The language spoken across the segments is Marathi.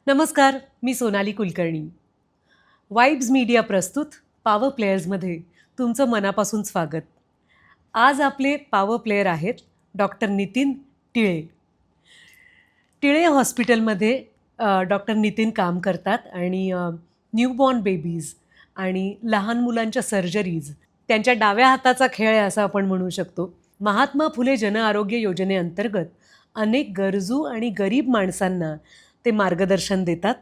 नमस्कार, मी सोनाली कुलकर्णी. वाइब्स मीडिया प्रस्तुत पॉवर प्लेयर्समध्ये तुमचं मनापासून स्वागत. आज आपले पॉवर प्लेयर आहेत डॉक्टर नितीन टिळे. टिळे हॉस्पिटलमध्ये डॉक्टर नितीन काम करतात आणि न्यूबॉर्न बेबीज आणि लहान मुलांच्या सर्जरीज त्यांच्या डाव्या हाताचा खेळ आहे असं आपण म्हणू शकतो. महात्मा फुले जनआरोग्य योजनेअंतर्गत अनेक गरजू आणि गरीब माणसांना ते मार्गदर्शन देतात.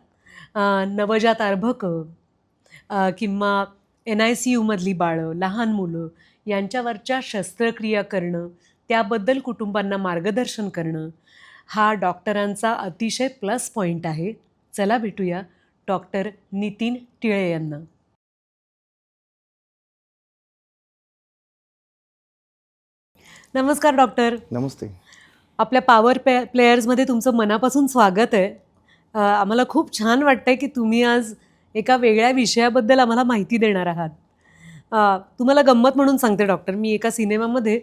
नवजात अर्भकं किंवा NICUमधली बाळं, लहान मुलं यांच्यावरच्या शस्त्रक्रिया करणं, त्याबद्दल कुटुंबांना मार्गदर्शन करणं हा डॉक्टरांचा अतिशय प्लस पॉईंट आहे. चला भेटूया डॉक्टर नितीन टिळे यांना. नमस्कार डॉक्टर. नमस्ते. आपल्या पॉवर प्लेयर्समध्ये तुमचं मनापासून स्वागत आहे. आम्हाला खूप छान वाटतंय की तुम्ही आज एका वेगळ्या विषयाबद्दल आम्हाला माहिती देणार आहात. तुम्हाला गंमत म्हणून सांगते डॉक्टर, मी एका सिनेमामध्ये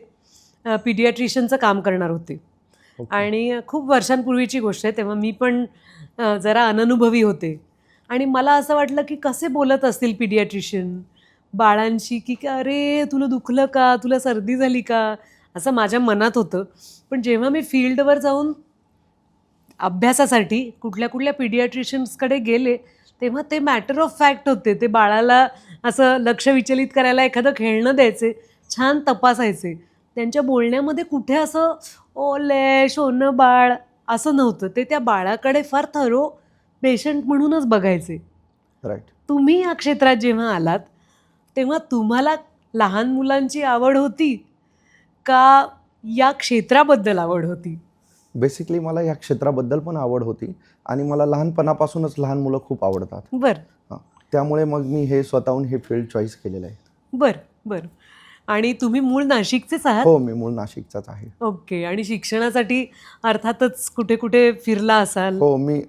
पिडियाट्रिशियनचं काम करणार होते आणि खूप वर्षांपूर्वीची गोष्ट आहे. तेव्हा मी पण जरा अननुभवी होते आणि मला असं वाटलं की कसे बोलत असतील पिडियाट्रिशियन बाळांशी, की अरे तुला दुखलं का, तुला सर्दी झाली का, असं माझ्या मनात होतं. पण जेव्हा मी फील्डवर जाऊन अभ्यासासाठी कुठल्या कुठल्या पिडियाट्रिशियन्सकडे गेले तेव्हा ते मॅटर ऑफ फॅक्ट होते. ते बाळाला असं लक्ष विचलित करायला एखादं खेळणं द्यायचे, छान तपासायचे. त्यांच्या बोलण्यामध्ये कुठे असं ओले सोनं बाळ असं नव्हतं. ते त्या बाळाकडे फार थरो पेशंट म्हणूनच बघायचे. राईट. तुम्ही या क्षेत्रात जेव्हा आलात तेव्हा तुम्हाला लहान मुलांची आवड होती का या क्षेत्राबद्दल आवड होती? बेसिकली मला या क्षेत्राबद्दल पण आवड होती आणि मला लहानपणापासूनच लहान मुलं खूप आवडतात. बरं त्यामुळे मग मी हे स्वतःहून हे फील्ड चॉईस केलेलं आहे. बरं. आणि तुम्ही मूळ नाशिकचेच आहात? हो, मी मूळ नाशिकचाच आहे. ओके. आणि शिक्षणासाठी अर्थातच कुठे कुठे फिरला असाल? हो, मी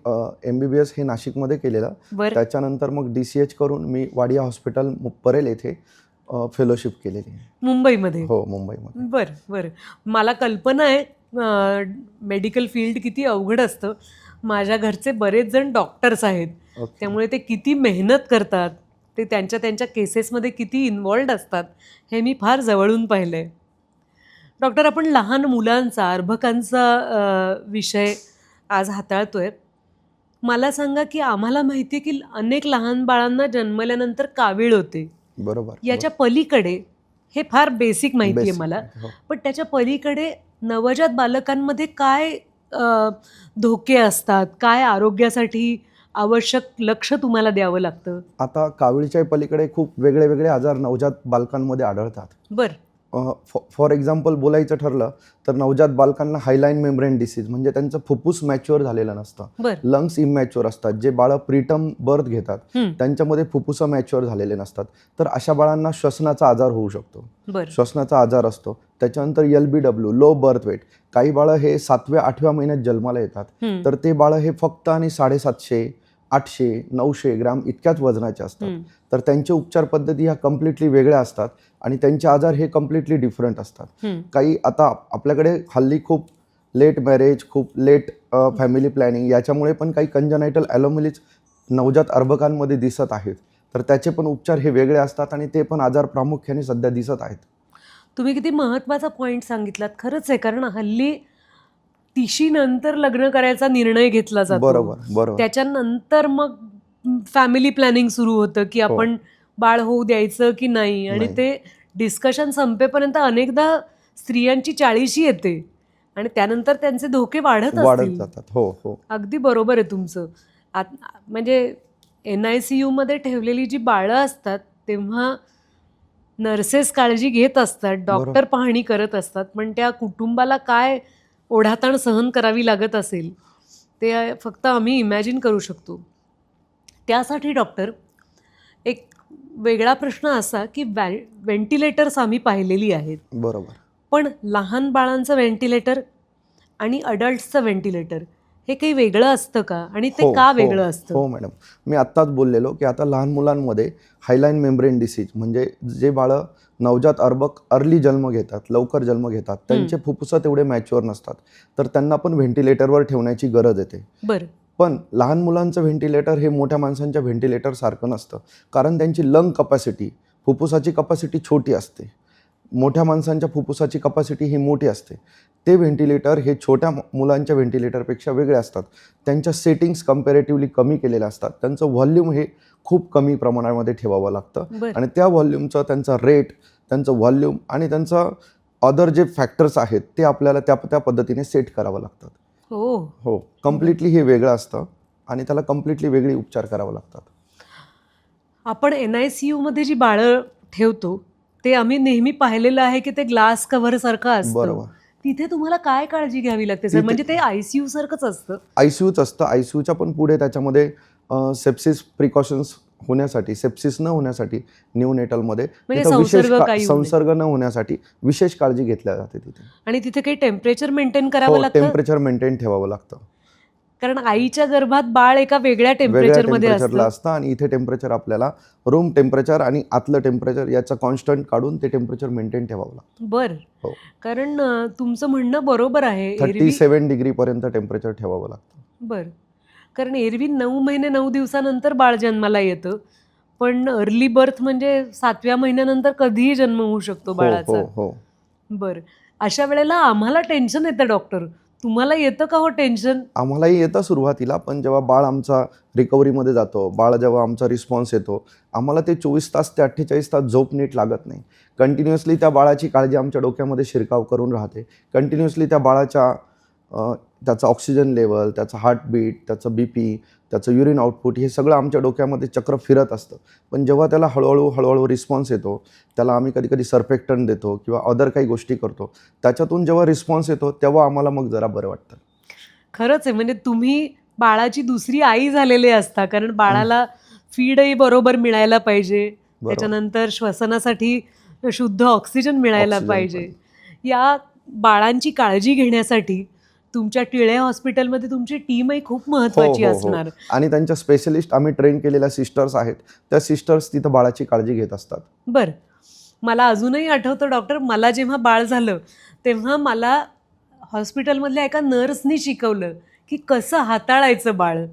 MBBS हे नाशिकमध्ये केलेलं. बरं. त्याच्यानंतर मग DCH करून मी वाडिया हॉस्पिटल परेल येथे फेलोशिप केलेली आहे. मुंबईमध्ये? हो, मुंबईमध्ये. बरं. मला कल्पना आहे मेडिकल फील्ड किती अवघड असतं. माझ्या घरचे बरेच जण डॉक्टर्स आहेत. त्यामुळे ते किती मेहनत करतात, ते त्यांच्या केसेसमध्ये किती इन्वॉल्ड असतात हे मी फार जवळून पाहिलं आहे. डॉक्टर, आपण लहान मुलांचा, अर्भकांचा विषय आज हाताळतोय. मला सांगा की आम्हाला माहिती आहे की अनेक लहान बाळांना जन्मल्यानंतर कावीळ होते. बरोबर. याच्या पलीकडे, हे फार बेसिक माहिती आहे मला, पण त्याच्या पलीकडे नवजात बालकांमध्ये काय धोके असतात, काय आरोग्यासाठी आवश्यक लक्ष तुम्हाला द्यावं लागतं? आता कावीळच्या पलीकडे खूप वेगळे वेगळे आजार नवजात बालकांमध्ये आढळतात. बरं. फॉर एक्झाम्पल बोलायचं ठरलं तर नवजात बालकांना हायलाईन मेम्ब्रेन डिसीज म्हणजे त्यांचं फुफ्फुस मॅच्युअर झालेलं नसतं, लंग्स इमॅच्युअर असतात. जे बाळं प्रीटर्म बर्थ घेतात त्यांच्यामध्ये फुफ्फुस मॅच्युअर झालेले नसतात, तर अशा बाळांना श्वसनाचा आजार होऊ शकतो. श्वसनाचा आजार असतो. त्याच्यानंतर LBW, लो बर्थ वेट. काही बाळं हे 7व्या-8व्या महिन्यात जन्माला येतात, तर ते बाळं हे फक्त आणि 750, 800, 900 ग्राम इतक्याच वजनाचे असतात. तर त्यांचे उपचार पद्धती ह्या कम्प्लिटली वेगळ्या असतात आणि त्यांचे आजार हे कम्प्लिटली डिफरंट असतात. काही आता आपल्याकडे हल्ली खूप लेट मॅरेज, खूप लेट फॅमिली प्लॅनिंग याच्यामुळे पण काही कंजनायटल ॲनोमलीज नवजात अर्भकांमध्ये दिसत आहेत. तर त्याचे पण उपचार हे वेगळे असतात आणि ते पण आजार प्रामुख्याने सध्या दिसत आहेत. तुम्ही किती महत्त्वाचा पॉईंट सांगितलात. खरंच आहे, कारण हल्ली 30 नंतर लग्न करायचा निर्णय घेतला जातो. बरोबर. त्याच्यानंतर मग फॅमिली प्लॅनिंग सुरू होतं की आपण बाळ होऊ द्यायचं की नाही, आणि ते डिस्कशन संपेपर्यंत अनेकदा स्त्रियांची 40 येते आणि त्यानंतर त्यांचे धोके वाढत जातात. हो. अगदी बरोबर आहे तुमचं. म्हणजे NICUमध्ये ठेवलेली जी बाळं असतात तेव्हा नर्सेस काळजी घेत असतात, डॉक्टर पाहणी करत असतात, पण त्या कुटुंबाला काय ओढाताण सहन करावी लागत असेल ते फक्त आम्ही इमॅजिन करू शकतो. त्यासाठी डॉक्टर, एक वेगळा प्रश्न असा की व्हेंटिलेटर्स आम्ही पाहिलेली आहेत. बरोबर. पण लहान बाळांचं व्हेंटिलेटर आणि अडल्ट्सचं व्हेंटिलेटर हे काही वेगळं असतं का, आणि ते का वेगळं असतं? हो मॅडम, मी आत्ताच बोललेलो की आता लहान मुलांमध्ये हायलाईन मेम्ब्रेन डिसीज म्हणजे जे बाळं नवजात अर्भक अर्ली जन्म घेतात, लवकर जन्म घेतात, त्यांचे फुफ्फुसं तेवढे मॅच्युअर नसतात, तर त्यांना पण व्हेंटिलेटरवर ठेवण्याची गरज येते. पण लहान मुलांचं व्हेंटिलेटर हे मोठ्या माणसांच्या व्हेंटिलेटर सारखं नसतं, कारण त्यांची लंग कपॅसिटी, फुफ्फुसाची कपॅसिटी छोटी असते. मोठ्या माणसांच्या फुफ्फुसाची कपॅसिटी ही मोठी असते. ते व्हेंटिलेटर हे छोट्या मुलांच्या व्हेंटिलेटरपेक्षा वेगळे असतात. त्यांच्या सेटिंग्स कम्पॅरेटिव्हली कमी केलेल्या असतात. त्यांचं व्हॉल्यूम हे खूप कमी प्रमाणामध्ये ठेवावं लागतं आणि त्या व्हॉल्यूमचं, त्यांचा रेट, त्यांचं व्हॉल्यूम आणि त्यांचं अदर जे फॅक्टर्स आहेत ते आपल्याला त्या पद्धतीने सेट करावं लागतात. हो, कम्प्लिटली हे वेगळं असतं आणि त्याला कम्प्लिटली वेगळी उपचार करावे लागतात. आपण NICU मध्ये जी बाळं ठेवतो ते आम्ही नेहमी पाहिलेलं आहे की ते ग्लास कव्हर सारखं असतं. बरोबर. तिथे तुम्हाला काय काळजी घ्यावी लागते सर? म्हणजे ते ICU सारखंच असतं? ICUच असतं. ICUच्या पण पुढे त्याच्यामध्ये सेप्सिस प्रिकॉशन्स होण्यासाठी, सेप्सिस न होण्यासाठी न्यूनेटलमध्ये संसर्ग न होण्यासाठी विशेष काळजी घेतल्या जाते तिथे. आणि तिथे काही टेम्परेचर मेंटेन करावं लागतं? टेम्परेचर मेंटेन ठेवावं लागतं, कारण आईच्या गर्भात बाळ एका वेगळ्या टेम्परेचरमध्ये असतं आणि इथे टेम्परेचर आपल्याला रूम टेम्परेचर आणि आतलं टेम्परेचर याचं कॉन्स्टंट काढून ते टेम्परेचर मेंटेन ठेवावं लागतं. बरं. हो, कारण तुमचं म्हणणं बरोबर आहे. 37 डिग्री पर्यंत टेम्परेचर ठेवावं लागतं. बरं. कारण एरवी 9 महिने 9 दिवसानंतर बाळ जन्माला येतं, पण अर्ली बर्थ म्हणजे 7व्या महिन्यानंतर कधीही जन्म होऊ शकतो बाळाचा. हो. बरं. अशा वेळेला आम्हाला टेन्शन येतं डॉक्टर. तुम्हाला येतं का हो टेन्शन? आम्हालाही येतं सुरुवातीला, पण जेव्हा बाळ आमचा रिकव्हरीमध्ये जातो, बाळ जेव्हा आमचा रिस्पॉन्स येतो, आम्हाला ते 24 तास ते 48 तास झोप नीट लागत नाही. कंटिन्युअसली त्या बाळाची काळजी आमच्या डोक्यामध्ये शिरकाव करून राहते. कंटिन्युअसली त्या बाळाच्या त्याचं ऑक्सिजन लेवल, त्याचं हार्टबीट, त्याचं BP, त्याचं युरिन आउटपुट हे सगळं आमच्या डोक्यामध्ये चक्र फिरत असतं. पण जेव्हा त्याला हळूहळू रिस्पॉन्स येतो, त्याला आम्ही कधी सर्फेक्टंट देतो किंवा अदर काही गोष्टी करतो, त्याच्यातून जेव्हा रिस्पॉन्स येतो तेव्हा आम्हाला मग जरा बरं वाटतं. खरंच आहे. म्हणजे तुम्ही बाळाची दुसरी आई झालेले असता, कारण बाळाला फीडही बरोबर मिळायला पाहिजे, त्याच्यानंतर श्वसनासाठी शुद्ध ऑक्सिजन मिळायला पाहिजे. या बाळांची काळजी घेण्यासाठी तुमच्या टिळे हॉस्पिटलमध्ये तुमची टीमही खूप महत्त्वाची असणार. आणि त्यांच्या स्पेशलिस्ट आम्ही ट्रेन केलेल्या सिस्टर्स आहेत, त्या सिस्टर्स तिथं बाळाची काळजी घेत असतात. बरं. मला अजूनही आठवतं डॉक्टर, मला जेव्हा बाळ झालं तेव्हा मला हॉस्पिटलमधल्या एका नर्सनी शिकवलं की कसं हाताळायचं बाळ.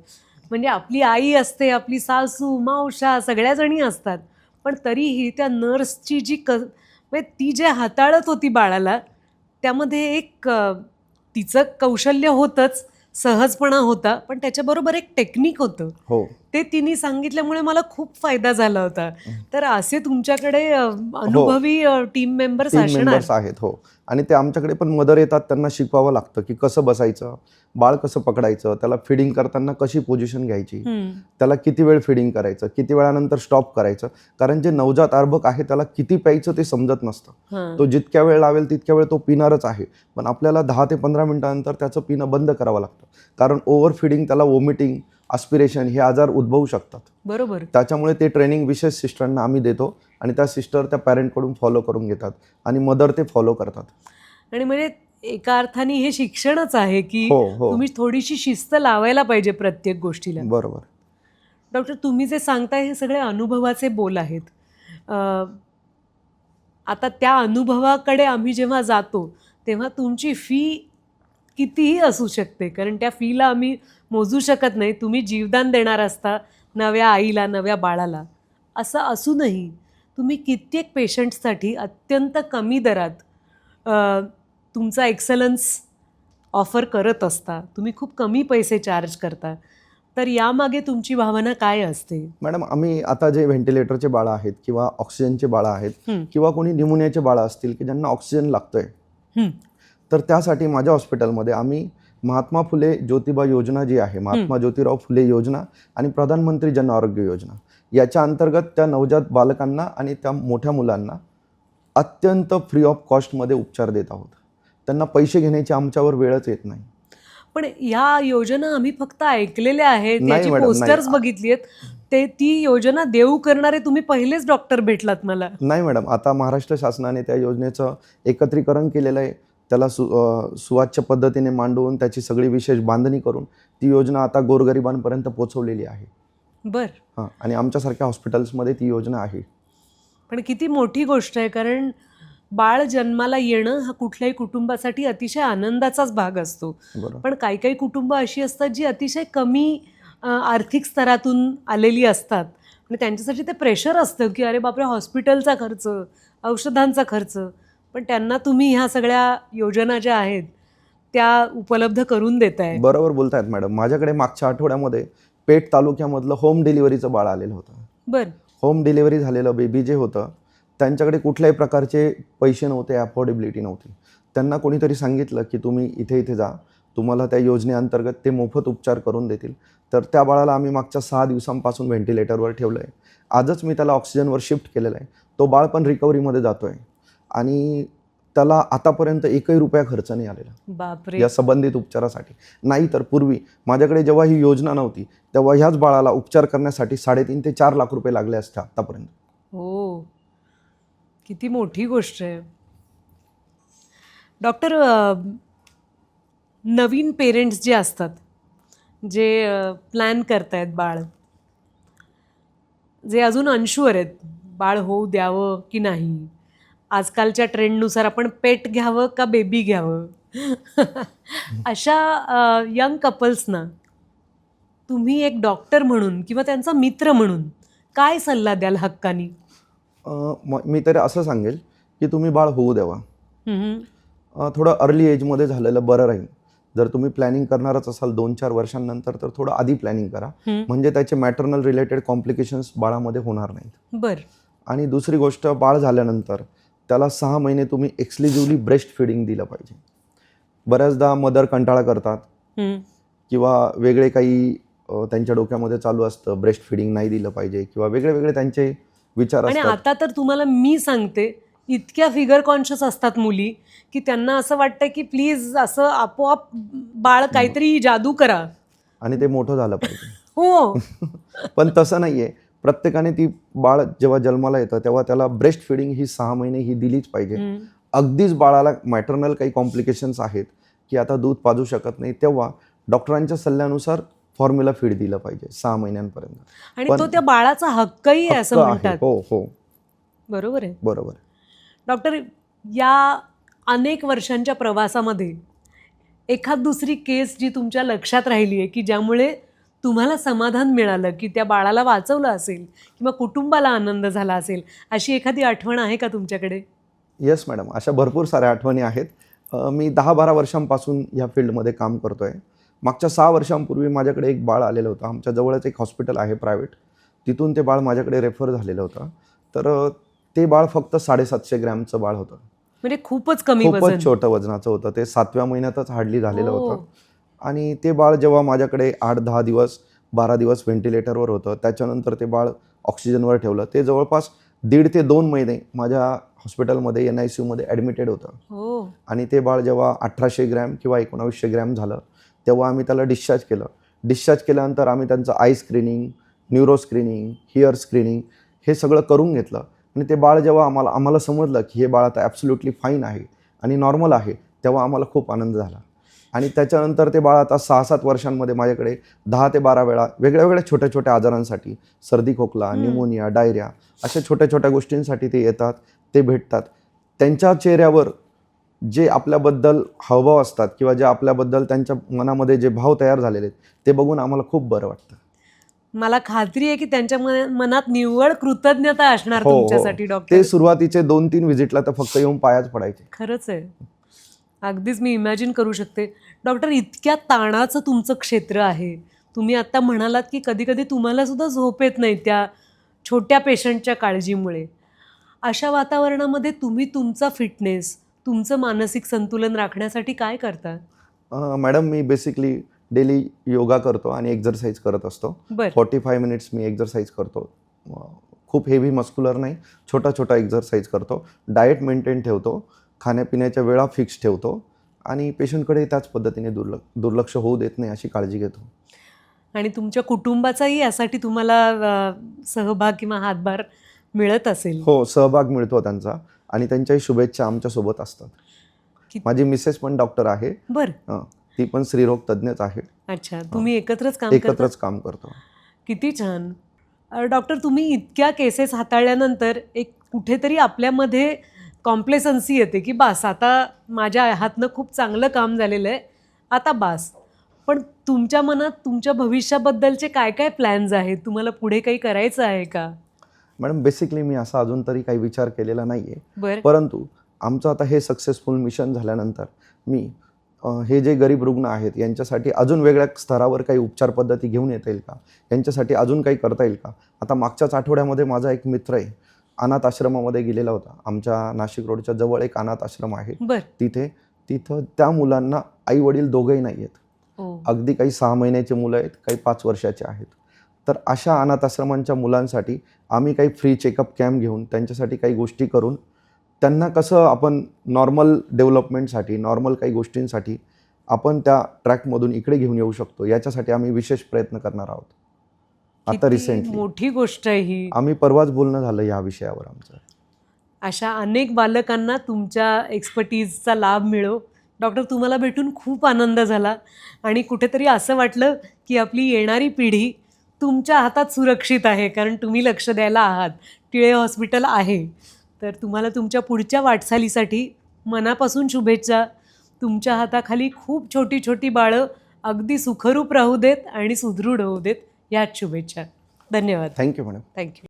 म्हणजे आपली आई असते, आपली सासू, मावशा सगळ्याजणी असतात, पण तरीही त्या नर्सची म्हणजे ती जे हाताळत होती बाळाला, त्यामध्ये एक तिचं कौशल्य होतंच, सहजपणा होता, पण त्याच्याबरोबर एक टेक्निक होतं. ते तिने सांगितल्यामुळे मला खूप फायदा झाला होता. तर असे तुमच्याकडे अनुभवी टीम मेंबर्स आहेत. हो, आणि ते आमच्याकडे पण मदर येतात, त्यांना शिकवावं लागतं की कसं बसायचं, बाळ कसं पकडायचं, त्याला फिडिंग करताना कशी पोझिशन घ्यायची, त्याला किती वेळ फिडिंग करायचं, किती वेळानंतर स्टॉप करायचं. कारण जे नवजात अर्भक आहे त्याला किती प्यायचं ते समजत नसतं. तो जितक्या वेळ लावेल तितक्या वेळ तो पिणारच आहे, पण आपल्याला 10 ते 15 मिनिटानंतर त्याचं पिणं बंद करावं लागतं. कारण ओव्हर फिडिंग, त्याला वॉमिटिंग, ॲस्पिरेशन हे आजार उद्भवू शकतात. बरोबर. त्याच्यामुळे ते ट्रेनिंग विशेष सिस्टरांना आम्ही देतो आणि त्या सिस्टर त्या पॅरेंटकडून फॉलो करून घेतात आणि मदर ते फॉलो करतात. आणि म्हणजे एका अर्थाने हे शिक्षणच आहे की तुम्ही थोडीशी शिस्त लावायला पाहिजे प्रत्येक गोष्टीला. बरोबर. डॉक्टर, तुम्ही जे सांगताय हे सगळे अनुभवाचे बोल आहेत. आता त्या अनुभवाकडे आम्ही जेव्हा जातो तेव्हा तुमची फी कितीही असू शकते, कारण त्या फीला आम्ही मोजू शकत नाही. तुम्ही जीवदान देणार असता नव्या आईला, नव्या बाळाला. असं असूनही तुम्ही कित्येक पेशंट्ससाठी अत्यंत कमी दरात तुमचा एक्सलन्स ऑफर करत असता. तुम्ही खूप कमी पैसे चार्ज करता. तर यामागे तुमची भावना काय असते? मॅडम, आम्ही आता जे व्हेंटिलेटरचे बाळं आहेत किंवा ऑक्सिजनचे बाळं आहेत किंवा कोणी न्यूमोनियाचे बाळं असतील की ज्यांना ऑक्सिजन लागतोय, तर त्यासाठी माझ्या हॉस्पिटलमध्ये आम्ही महात्मा फुले ज्योतिबा योजना जी आहे, महात्मा ज्योतिराव फुले योजना आणि प्रधानमंत्री जन आरोग्य योजना, याच्या अंतर्गत त्या नवजात बालकांना आणि त्या मोठ्या मुलांना अत्यंत फ्री ऑफ कॉस्टमध्ये उपचार देत आहोत. त्यांना पैसे घेण्याची आमच्यावर वेळच येत नाही. पण या योजना आम्ही फक्त ऐकलेल्या आहेत, त्याची पोस्टर्स बघितली आहेत. ती योजना देऊ करणारे तुम्ही पहिलेच डॉक्टर भेटलात मला. नाही मॅडम, आता महाराष्ट्र शासनाने त्या योजनेचं एकत्रीकरण केलेलं आहे. त्याला सुवाच्य पद्धतीने मांडून त्याची सगळी विशेष बांधणी करून ती योजना आता गोरगरिबांपर्यंत पोहोचवलेली आहे. बरं. आणि आमच्यासारख्या हॉस्पिटल्समध्ये ती योजना आहे. पण किती मोठी गोष्ट आहे, कारण बाळ जन्माला येणं हा कुठल्याही कुटुंबासाठी अतिशय आनंदाचाच भाग असतो. बरोबर. पण काही काही कुटुंब अशी असतात जी अतिशय कमी आर्थिक स्तरातून आलेली असतात आणि त्यांच्यासाठी ते प्रेशर असतं की अरे बापरे, हॉस्पिटलचा खर्च, औषधांचा खर्च. पण त्यांना तुम्ही ह्या सगळ्या योजना ज्या आहेत त्या उपलब्ध करून देताय. बरोबर बोलतायत मॅडम. माझ्याकडे मागच्या आठवड्यामध्ये पेठ तालुक्यामधलं होम डिलिव्हरीचं बाळ आलेलं होतं. बरं. होम डिलिव्हरी झालेलं बेबी जे होतं त्यांच्याकडे कुठल्याही प्रकारचे पैसे नव्हते, अफोर्डेबिलिटी नव्हती. त्यांना कोणीतरी सांगितलं की तुम्ही इथे इथे जा, तुम्हाला त्या योजनेअंतर्गत ते मोफत उपचार करून देतील. तर त्या बाळाला आम्ही मागच्या 6 दिवसांपासून व्हेंटिलेटरवर ठेवलं आहे. आजच मी त्याला ऑक्सिजनवर शिफ्ट केलेलं आहे. तो बाळ पण रिकव्हरीमध्ये जातो आहे आणि त्याला आतापर्यंत एकही रुपया खर्च नाही आलेला बापरे. या संबंधित उपचारासाठी. नाही तर पूर्वी माझ्याकडे जेव्हा ही योजना नव्हती तेव्हा ह्याच बाळाला उपचार करण्यासाठी 3.5 ते 4 लाख रुपये लागले असते आतापर्यंत. हो, किती मोठी गोष्ट आहे. डॉक्टर, नवीन पेरेंट्स जे असतात, जे प्लॅन करतायत बाळ, जे अजून अनशुअर आहेत बाळ होऊ द्यावं की नाही, आजकालच्या ट्रेंडनुसार आपण पेट घ्यावं का बेबी घ्यावं, अशा यंग कपल्सना तुम्ही एक डॉक्टर म्हणून किंवा त्यांचा मित्र म्हणून काय सल्ला द्याल हक्कानी? मी तर असं सांगेल की तुम्ही बाळ होऊ द्यावा. थोडं अर्ली एजमध्ये झालेलं बरं राहील. जर तुम्ही प्लॅनिंग करणारच असाल 2-4 वर्षांनंतर तर थोडं आधी प्लॅनिंग करा, म्हणजे त्याचे मॅटर्नल रिलेटेड कॉम्प्लिकेशन्स बाळामध्ये होणार नाहीत. बरं. आणि दुसरी गोष्ट, बाळ झाल्यानंतर त्याला 6 महिने तुम्ही एक्सक्लुझिव्हली ब्रेस्ट फिडिंग दिलं पाहिजे. बऱ्याचदा मदर कंटाळा करतात किंवा वेगळे काही त्यांच्या डोक्यामध्ये चालू असतं, ब्रेस्ट फिडिंग नाही दिलं पाहिजे किंवा वेगळे वेगळे त्यांचे विचार आणि असतात. आता तर तुम्हाला मी सांगते, इतक्या फिगर कॉन्शियस असतात मुली की त्यांना असं वाटतं की प्लीज असं आपोआप बाळ काहीतरी जादू करा आणि ते मोठं झालं पाहिजे. हो. पण तसं नाहीये. प्रत्येकाने ती बाळ जेव्हा जन्माला येतं तेव्हा त्याला ब्रेस्ट फिडिंग ही 6 महिने ही दिलीच पाहिजे. अगदीच बाळाला मॅटर्नल काही कॉम्प्लिकेशन्स आहेत की आता दूध पाजू शकत नाही, तेव्हा डॉक्टरांच्या सल्ल्यानुसार फॉर्म्युला फीड दिलं पाहिजे 6 महिन्यांपर्यंत. आणि तो त्या बाळाचा हक्कही आहे असं हक्क म्हणतात. आहे. हो हो, बरोबर आहे. बरोबर. डॉक्टर, या अनेक वर्षांच्या प्रवासामध्ये एखाद दुसरी केस जी तुमच्या लक्षात राहिली आहे की ज्यामुळे तुम्हाला समाधान मिळालं की त्या बाळाला वाचवलं असेल किंवा कुटुंबाला आनंद झाला असेल, अशी एखादी आठवण आहे का तुमच्याकडे? येस मॅडम, अशा भरपूर साऱ्या आठवणी आहेत. मी 10-12 वर्षांपासून या फील्डमध्ये काम करतोय. मागच्या 6 वर्षांपूर्वी माझ्याकडे एक बाळ आलेलं होतं. आमच्या जवळच एक हॉस्पिटल आहे प्रायव्हेट, तिथून ते बाळ माझ्याकडे रेफर झालेलं होतं. तर ते बाळ फक्त 750 ग्रॅमचं बाळ होतं. म्हणजे खूपच कमी वजन. खूपच छोटं वजनाचं होतं. ते 7व्या महिन्यातच हार्डली झालेलं होतं. आणि ते बाळ जेव्हा माझ्याकडे 8-10 दिवस 12 दिवस व्हेंटिलेटरवर होतं, त्याच्यानंतर ते बाळ ऑक्सिजनवर ठेवलं. ते जवळपास 1.5 ते 2 महिने माझ्या हॉस्पिटलमध्ये NICUमध्ये ॲडमिटेड होतं. आणि ते बाळ जेव्हा 1800 ग्रॅम किंवा 1900 ग्रॅम झालं तेव्हा आम्ही त्याला डिस्चार्ज केलं. डिस्चार्ज केल्यानंतर आम्ही त्यांचं I screening, neuro screening, here screening हे सगळं करून घेतलं. आणि ते बाळ जेव्हा आम्हाला समजलं की हे बाळ आता ॲब्सोल्युटली फाईन आहे आणि नॉर्मल आहे, तेव्हा आम्हाला खूप आनंद झाला. आणि त्याच्यानंतर ते बाळ आता 6-7 वर्षांमध्ये माझ्याकडे 10 ते 12 वेळा वेगळ्या वेगळ्या छोट्या छोट्या आजारांसाठी, सर्दी खोकला, न्यूमोनिया, डायरिया, अशा छोट्या छोट्या गोष्टींसाठी ते येतात, ते भेटतात. त्यांच्या चेहऱ्यावर जे आपल्याबद्दल हावभाव असतात किंवा जे आपल्याबद्दल त्यांच्या मनामध्ये जे भाव तयार झालेले आहेत ते बघून आम्हाला खूप बरं वाटतं. मला खात्री आहे की त्यांच्या मनात निव्वळ कृतज्ञता असणार तुमच्यासाठी डॉक्टर. ते सुरुवातीचे 2-3 व्हिजिटला तर फक्त येऊन पायाच पडायचे. खरंच आहे, अगदीच मी इमॅजिन करू शकते. डॉक्टर, इतक्या ताणाचं तुमचं क्षेत्र आहे. तुम्ही आत्ता म्हणालात की कधी कधी तुम्हाला सुद्धा झोप येत नाही त्या छोट्या पेशंटच्या काळजीमुळे. अशा वातावरणामध्ये तुम्ही तुमचा फिटनेस, तुमचं मानसिक संतुलन राखण्यासाठी काय करता? मॅडम, मी बेसिकली डेली योगा करतो आणि एक्झरसाईज करत असतो. 45 मिनिट्स मी एक्झरसाईज करतो. खूप हेवी मस्क्युलर नाही, छोटा छोटा एक्झरसाईज करतो. डाएट मेंटेन ठेवतो, खाण्यापिण्याच्या वेळा फिक्स ठेवतो आणि पेशंटकडे त्याच पद्धतीने दुर्लक्ष होऊ देत नाही अशी काळजी घेतो. आणि तुमच्या कुटुंबाचाही यासाठी तुम्हाला सहभाग किंवा हातभार मिळत असेल? हो, सहभाग मिळतो त्यांचा आणि त्यांच्याही शुभेच्छा आमच्यासोबत असतात. माझी मिसेस पण डॉक्टर आहे. बरं. ती पण स्त्रीरोग तज्ञच आहे. अच्छा, तुम्ही एकत्रच काम करतो. किती छान. डॉक्टर, तुम्ही इतक्या केसेस हाताळल्यानंतर एक कुठेतरी आपल्यामध्ये कॉम्प्लेसन्सी येते की बास, आता माझ्या हातनं खूप चांगलं काम झालेलं आहे, आता बास. पण तुमच्या मनात तुमच्या भविष्याबद्दलचे काय काय प्लॅन्स आहेत? तुम्हाला पुढे काही करायचं आहे का? मॅडम बेसिकली मी असा अजून तरी काही विचार केलेला नाही आहे. बरं. परंतु आमचं आता हे सक्सेसफुल मिशन झाल्यानंतर मी हे जे गरीब रुग्ण आहेत यांच्यासाठी अजून वेगळ्या स्तरावर काही उपचार पद्धती घेऊन येता येईल का, यांच्यासाठी अजून काही करता येईल का. आता मागच्याच आठवड्यामध्ये माझा एक मित्र आहे अनाथ आश्रमामध्ये गेलेला होता. आमच्या नाशिक रोडच्या जवळ एक अनाथ आश्रम आहे. तिथं त्या मुलांना आई वडील दोघंही नाही आहेत. अगदी काही 6 महिन्याची मुलं आहेत, काही 5 वर्षाचे आहेत. तर अशा अनाथ आश्रमांच्या मुलांसाठी आम्ही काही फ्री चेकअप कॅम्प घेऊन त्यांच्यासाठी काही गोष्टी करून त्यांना कसं आपण नॉर्मल डेव्हलपमेंटसाठी, नॉर्मल काही गोष्टींसाठी आपण त्या ट्रॅकमधून इकडे घेऊन येऊ शकतो, याच्यासाठी आम्ही विशेष प्रयत्न करणार आहोत. आता रिसेंटली मोठी गोष्ट आहे ही. आम्ही परवाच बोलणं झालं या विषयावर आमचं. अशा अनेक बालकांना तुमच्या एक्सपर्टीजचा लाभ मिळो. डॉक्टर, तुम्हाला भेटून खूप आनंद झाला आणि कुठेतरी असं वाटलं की आपली येणारी पिढी तुमच्या हातात सुरक्षित आहे, कारण तुम्ही लक्ष द्यायला आहात. टिळे हॉस्पिटल आहे. तर तुम्हाला तुमच्या पुढच्या वाटचालीसाठी मनापासून शुभेच्छा. तुमच्या हाताखाली खूप छोटी छोटी बाळं अगदी सुखरूप राहू देत आणि सुदृढ होऊ देत, याच शुभेच्छा. धन्यवाद. Thank you madam. थँक्यू.